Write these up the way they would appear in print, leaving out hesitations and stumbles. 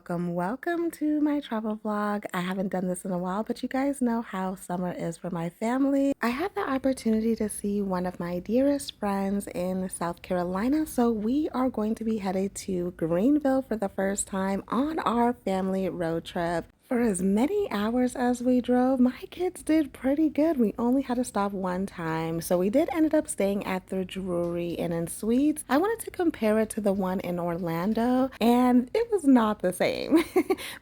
Welcome to my travel vlog. I haven't done this in a while, but you guys know how summer is for my family. I had the opportunity to see one of my dearest friends in South Carolina, so we are going to be headed to Greenville for the first time on our family road trip. For as many hours as we drove, my kids did pretty good. We only had to stop one time. So we did end up staying at the Drury Inn and Suites. I wanted to compare it to the one in Orlando, and it was not the same,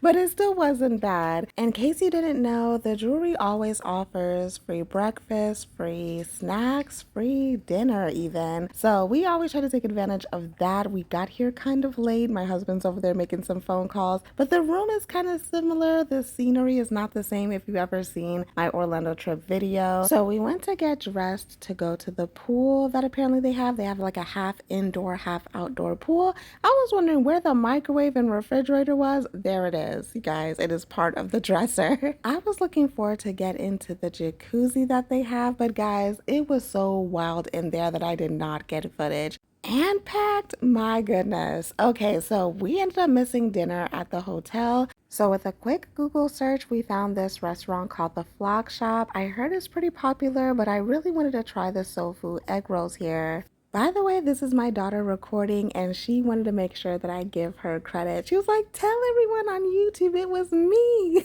but it still wasn't bad. In case you didn't know, the Drury always offers free breakfast, free snacks, free dinner even. So we always try to take advantage of that. We got here kind of late. My husband's over there making some phone calls, but the room is kind of similar. The scenery is not the same if you've ever seen my Orlando trip video. So we went to get dressed to go to the pool that apparently they have. They have like a half indoor, half outdoor pool. I was wondering where the microwave and refrigerator was. There it is, you guys. It is part of the dresser. I was looking forward to get into the jacuzzi that they have, but guys, it was so wild in there that I did not get footage. And packed, my goodness. Okay, so we ended up missing dinner at the hotel. So with a quick Google search, we found this restaurant called the Flock Shop. I heard it's pretty popular, but I really wanted to try the soul food egg rolls here. By the way, this is my daughter recording, and she wanted to make sure that I give her credit. She was like, "Tell everyone on YouTube it was me."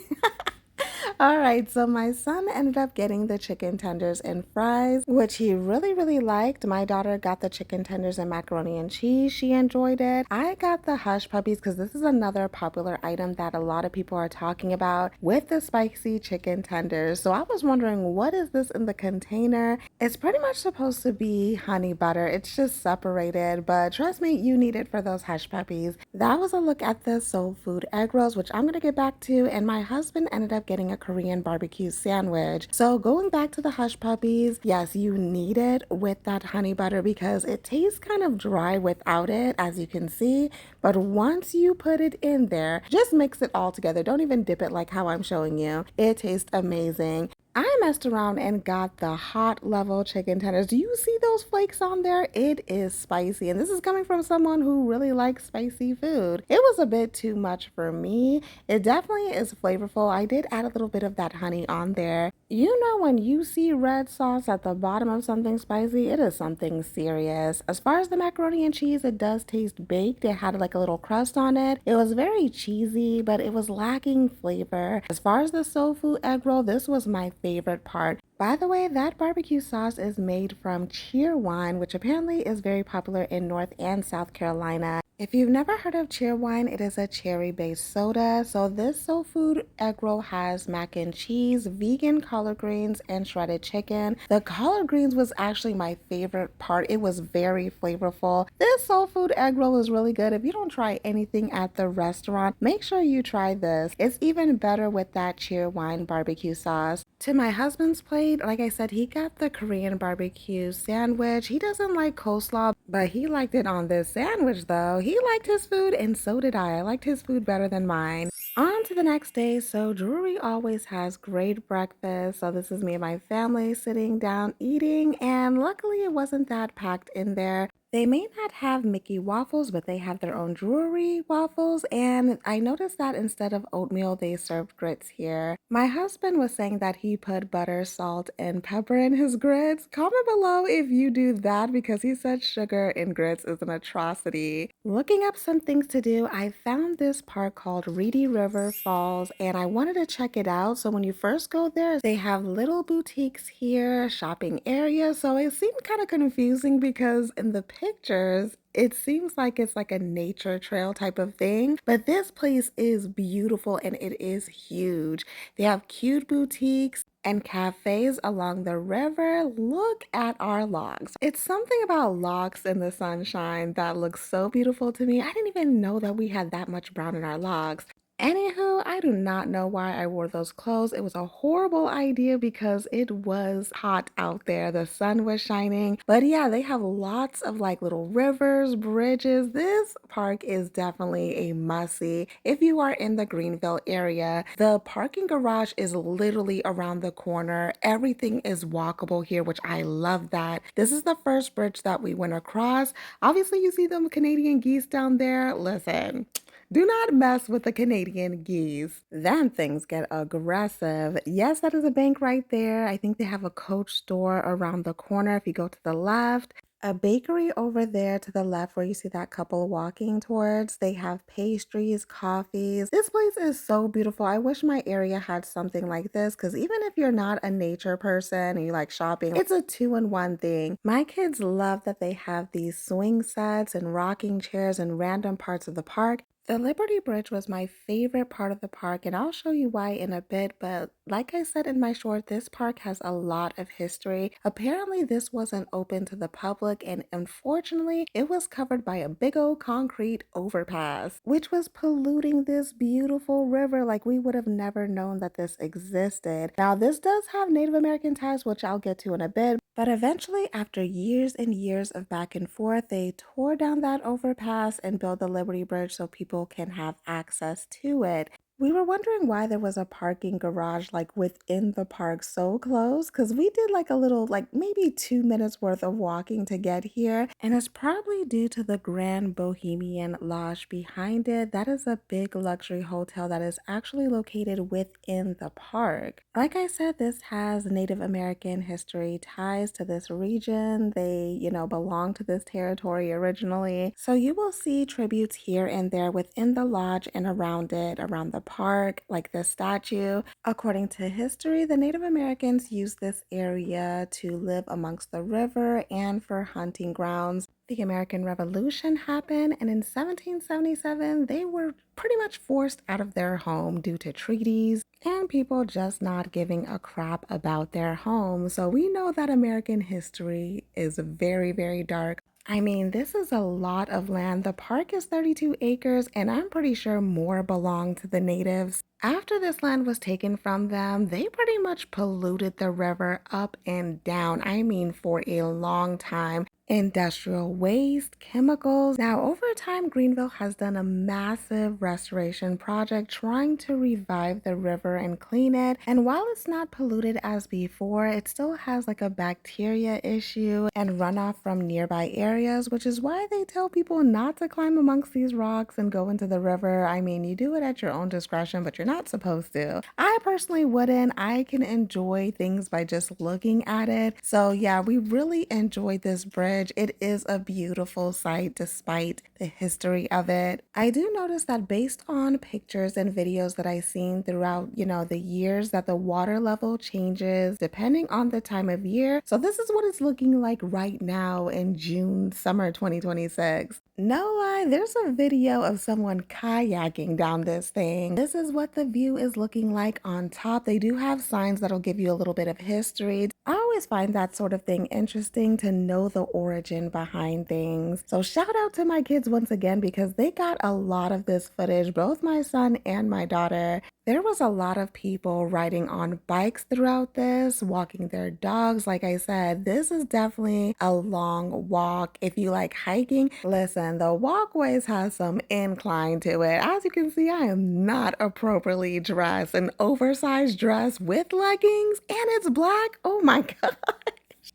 All right, so my son ended up getting the chicken tenders and fries, which he really liked. My daughter got the chicken tenders and macaroni and cheese. She enjoyed it. I got the hush puppies because this is another popular item that a lot of people are talking about with the spicy chicken tenders. So I was wondering, what is this in the container? It's pretty much supposed to be honey butter. It's just separated, but trust me, you need it for those hush puppies. That was a look at the soul food egg rolls, which I'm gonna get back to, and my husband ended up getting a Korean barbecue sandwich. So going back to the hush puppies, yes, you need it with that honey butter because it tastes kind of dry without it, as you can see. But once you put it in there, just mix it all together. Don't even dip it like how I'm showing you. It tastes amazing. I messed around and got the hot level chicken tenders. Do you see those flakes on there? It is spicy, and this is coming from someone who really likes spicy food. It was a bit too much for me. It definitely is flavorful. I did add a little bit of that honey on there. You know, when you see red sauce at the bottom of something spicy, it is something serious. As far as the macaroni and cheese, it does taste baked. It had like a little crust on it. It was very cheesy, but it was lacking flavor. As far as the soul food egg roll, this was my favorite part. By the way, that barbecue sauce is made from cheerwine, which apparently is very popular in North and South Carolina. If you've never heard of cheerwine, it is a cherry-based soda. So this soul food egg roll has mac and cheese, vegan collard greens, and shredded chicken. The collard greens was actually my favorite part. It was very flavorful. This soul food egg roll is really good. If you don't try anything at the restaurant, make sure you try this. It's even better with that cheerwine barbecue sauce. To my husband's plate, like I said, he got the Korean barbecue sandwich. He doesn't like coleslaw, but he liked it on this sandwich though. He liked his food and so did I. I liked his food better than mine. On to the next day. So Drury always has great breakfast. So this is me and my family sitting down eating, and luckily it wasn't that packed in there. They may not have Mickey waffles, but they have their own Drury waffles, and I noticed that instead of oatmeal, they served grits here. My husband was saying that he put butter, salt, and pepper in his grits. Comment below if you do that because he said sugar in grits is an atrocity. Looking up some things to do, I found this park called Reedy River Falls, and I wanted to check it out. So when you first go there, they have little boutiques here, shopping areas. So it seemed kind of confusing because in the pictures, it seems like it's like a nature trail type of thing, but this place is beautiful and it is huge. They have cute boutiques and cafes along the river. Look at our logs. It's something about logs in the sunshine that looks so beautiful to me. I didn't even know that we had that much brown in our logs. Anywho, I do not know why I wore those clothes. It was a horrible idea because it was hot out there. The sun was shining. But yeah, they have lots of like little rivers, bridges. This park is definitely a must-see if you are in the Greenville area. The parking garage is literally around the corner. Everything is walkable here, which I love that. This is the first bridge that we went across. Obviously, you see them Canadian geese down there. Listen. Do not mess with the Canadian geese. Then things get aggressive. Yes, that is a bank right there. I think they have a Coach store around the corner if you go to the left. A bakery over there to the left where you see that couple walking towards. They have pastries, coffees. This place is so beautiful. I wish my area had something like this because even if you're not a nature person and you like shopping, it's a two-in-one thing. My kids love that they have these swing sets and rocking chairs in random parts of the park. The Liberty Bridge was my favorite part of the park, and I'll show you why in a bit. But like I said in my short, this park has a lot of history. Apparently, this wasn't open to the public, and unfortunately, it was covered by a big old concrete overpass, which was polluting this beautiful river. Like, we would have never known that this existed. Now, this does have Native American ties, which I'll get to in a bit. But eventually, after years and years of back and forth, they tore down that overpass and built the Liberty Bridge so people can have access to it. We were wondering why there was a parking garage like within the park so close because we did like a little, like maybe 2 minutes worth of walking to get here. And it's probably due to the Grand Bohemian Lodge behind it. That is a big luxury hotel that is actually located within the park. Like I said, this has Native American history ties to this region. They, belong to this territory originally. So you will see tributes here and there within the lodge and around it, around the park, like this statue. According to history, the Native Americans used this area to live amongst the river and for hunting grounds. The American Revolution happened, and in 1777, they were pretty much forced out of their home due to treaties and people just not giving a crap about their home. So we know that American history is very, very dark. I mean, this is a lot of land. The park is 32 acres, and I'm pretty sure more belong to the natives. After this land was taken from them, they pretty much polluted the river up and down. I mean, for a long time. Industrial waste, chemicals. Now, over time, Greenville has done a massive restoration project trying to revive the river and clean it. And while it's not polluted as before, it still has like a bacteria issue and runoff from nearby areas, which is why they tell people not to climb amongst these rocks and go into the river. I mean, you do it at your own discretion, but you're not supposed to. I personally wouldn't. I can enjoy things by just looking at it. So yeah, we really enjoyed this bridge. It is a beautiful sight despite the history of it. I do notice that based on pictures and videos that I've seen throughout, the years, that the water level changes depending on the time of year. So this is what it's looking like right now in June, summer 2026. No lie, there's a video of someone kayaking down this thing. This is what the view is looking like on top. They do have signs that'll give you a little bit of history. I always find that sort of thing interesting to know the origin behind things. So shout out to my kids once again because they got a lot of this footage, both my son and my daughter. There was a lot of people riding on bikes throughout this, walking their dogs. Like I said, this is definitely a long walk. If you like hiking, listen, the walkways have some incline to it. As you can see, I am not appropriately dressed. An oversized dress with leggings and it's black. Oh my God.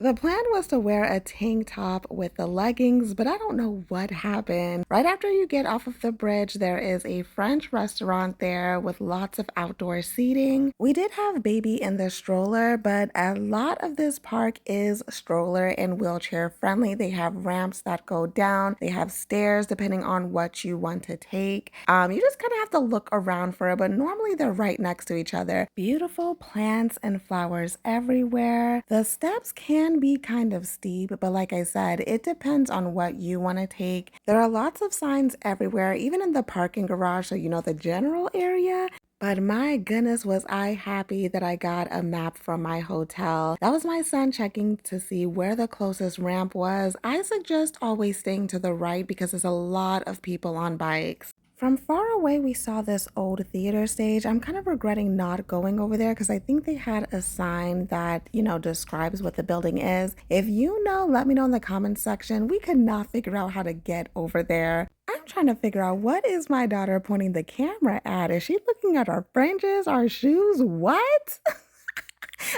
The plan was to wear a tank top with the leggings, but I don't know what happened. Right after you get off of the bridge, there is a French restaurant there with lots of outdoor seating. We did have baby in the stroller, but a lot of this park is stroller and wheelchair friendly. They have ramps that go down. They have stairs depending on what you want to take. You just kind of have to look around for it, but normally they're right next to each other. Beautiful plants and flowers everywhere. The steps can be kind of steep, but like I said, it depends on what you want to take. There are lots of signs everywhere, even in the parking garage, so you know the general area. But my goodness, was I happy that I got a map from my hotel. That was my son checking to see where the closest ramp was. I suggest always staying to the right because there's a lot of people on bikes. From far away, we saw this old theater stage. I'm kind of regretting not going over there because I think they had a sign that, describes what the building is. If you know, let me know in the comments section. We could not figure out how to get over there. I'm trying to figure out what is my daughter pointing the camera at? Is she looking at our fringes, our shoes? What?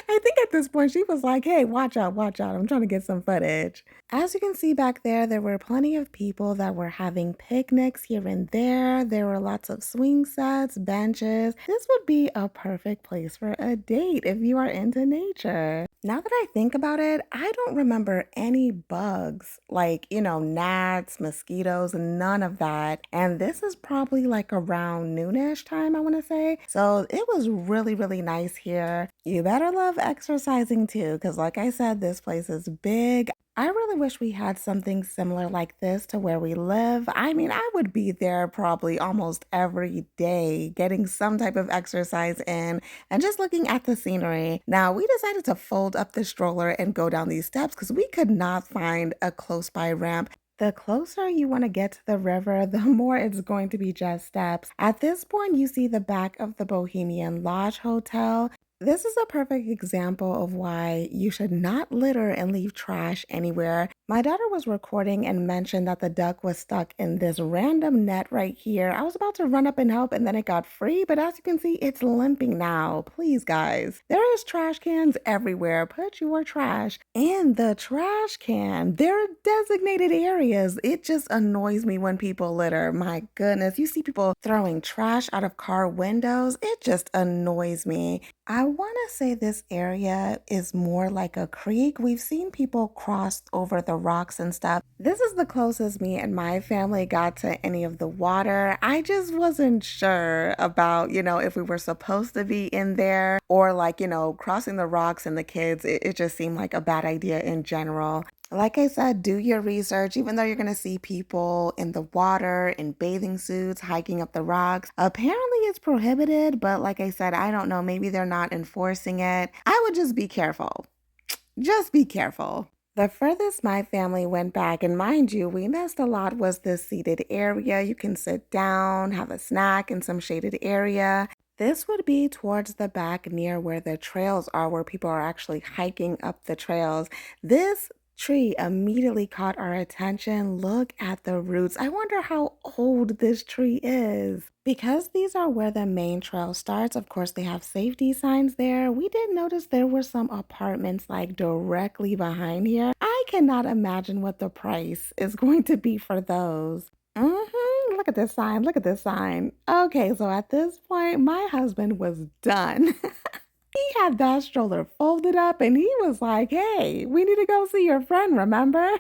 I think at this point she was like, hey, watch out, watch out. I'm trying to get some footage. As you can see back there were plenty of people that were having picnics here and there. There were lots of swing sets, benches. This would be a perfect place for a date if you are into nature. Now that I think about it, I don't remember any bugs like, gnats, mosquitoes, none of that. And this is probably like around noonish time, I want to say. So it was really, really nice here. You better love exercising too, because like I said, this place is big. I really wish we had something similar like this to where we live. I mean, I would be there probably almost every day, getting some type of exercise in and just looking at the scenery. Now, we decided to fold up the stroller and go down these steps because we could not find a close by ramp. The closer you want to get to the river, the more it's going to be just steps. At this point, you see the back of the Bohemian Lodge Hotel. This is a perfect example of why you should not litter and leave trash anywhere. My daughter was recording and mentioned that the duck was stuck in this random net right here. I was about to run up and help and then it got free, but as you can see, it's limping now. Please, guys. There is trash cans everywhere. Put your trash in the trash can. There are designated areas. It just annoys me when people litter. My goodness, you see people throwing trash out of car windows. It just annoys me. I want to say this area is more like a creek. We've seen people cross over the rocks and stuff. This is the closest me and my family got to any of the water. I just wasn't sure about, if we were supposed to be in there or like, crossing the rocks and the kids. It just seemed like a bad idea in general. Like I said, do your research, even though you're going to see people in the water, in bathing suits, hiking up the rocks. Apparently it's prohibited, but like I said, I don't know. Maybe they're not enforcing it. I would just be careful. Just be careful. The furthest my family went back, and mind you, we missed a lot, was this seated area. You can sit down, have a snack in some shaded area. This would be towards the back near where the trails are, where people are actually hiking up the trails. This tree immediately caught our attention. Look at the roots. I wonder how old this tree is. Because these are where the main trail starts, of course, they have safety signs there. We did notice there were some apartments like directly behind here. I cannot imagine what the price is going to be for those. Look at this sign. Look at this sign. Okay, so at this point, my husband was done. He had that stroller folded up and he was like, hey, we need to go see your friend, remember?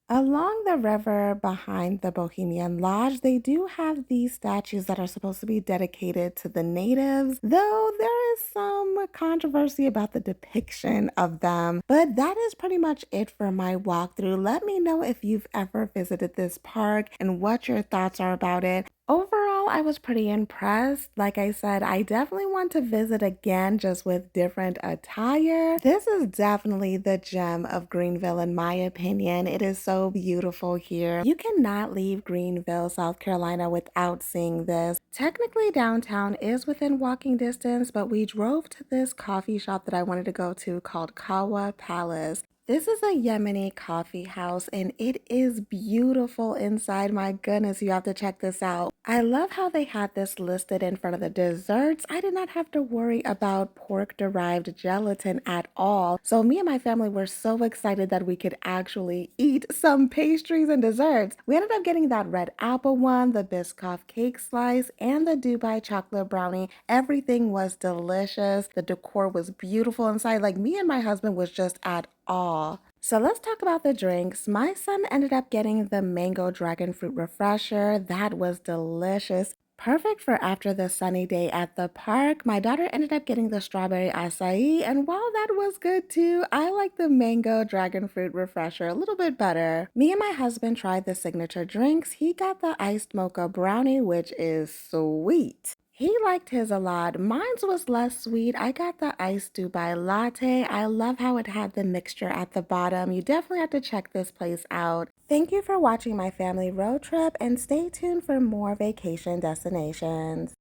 Along the river behind the Bohemian Lodge, they do have these statues that are supposed to be dedicated to the natives, though there is some controversy about the depiction of them. But that is pretty much it for my walkthrough. Let me know if you've ever visited this park and what your thoughts are about it. Overall, I was pretty impressed. Like I said, I definitely want to visit again just with different attire. This is definitely the gem of Greenville in my opinion. It is so beautiful here. You cannot leave Greenville, South Carolina without seeing this. Technically, downtown is within walking distance, but we drove to this coffee shop that I wanted to go to called Kawa Palace. This is a Yemeni coffee house and it is beautiful inside. My goodness, you have to check this out. I love how they had this listed in front of the desserts. I did not have to worry about pork-derived gelatin at all. So me and my family were so excited that we could actually eat some pastries and desserts. We ended up getting that red apple one, the Biscoff cake slice, and the Dubai chocolate brownie. Everything was delicious. The decor was beautiful inside. Like me and my husband was just at awe. So let's talk about the drinks. My son ended up getting the mango dragon fruit refresher. That was delicious. Perfect for after the sunny day at the park. My daughter ended up getting the strawberry acai, and while that was good too, I like the mango dragon fruit refresher a little bit better. Me and my husband tried the signature drinks. He got the iced mocha brownie, which is sweet. He liked his a lot. Mine's was less sweet. I got the iced Dubai latte. I love how it had the mixture at the bottom. You definitely have to check this place out. Thank you for watching my family road trip and stay tuned for more vacation destinations.